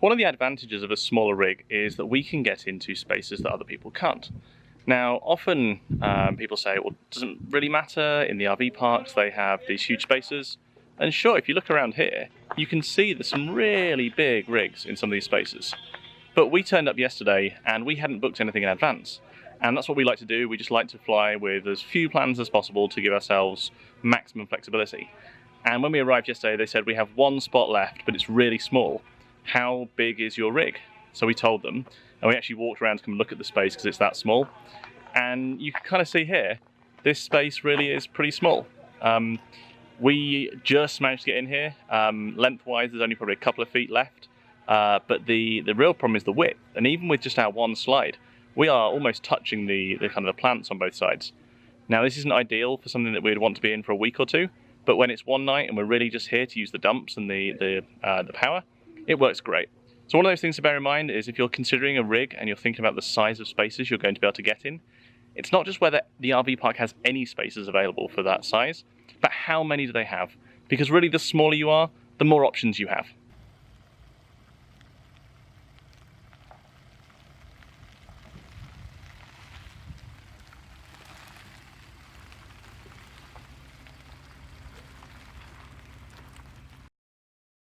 One of the advantages of a smaller rig is that we can get into spaces that other people can't. Now, often people say, well, it doesn't really matter, in the RV parks they have these huge spaces. And sure, if you look around here, you can see there's some really big rigs in some of these spaces. But we turned up yesterday and we hadn't booked anything in advance. And that's what we like to do. We just like to fly with as few plans as possible to give ourselves maximum flexibility. And when we arrived yesterday, they said we have one spot left, but it's really small. How big is your rig? So we told them, and we actually walked around to come look at the space because it's that small. And you can kind of see here, this space really is pretty small. We just managed to get in here. Lengthwise, there's only probably a couple of feet left. But the real problem is the width. And even with just our one slide, we are almost touching the kind of the plants on both sides. Now, this isn't ideal for something that we'd want to be in for a week or two, but when it's one night and we're really just here to use the dumps and the power, it works great. So one of those things to bear in mind is if you're considering a rig and you're thinking about the size of spaces you're going to be able to get in, it's not just whether the RV park has any spaces available for that size, but how many do they have? Because really the smaller you are, the more options you have.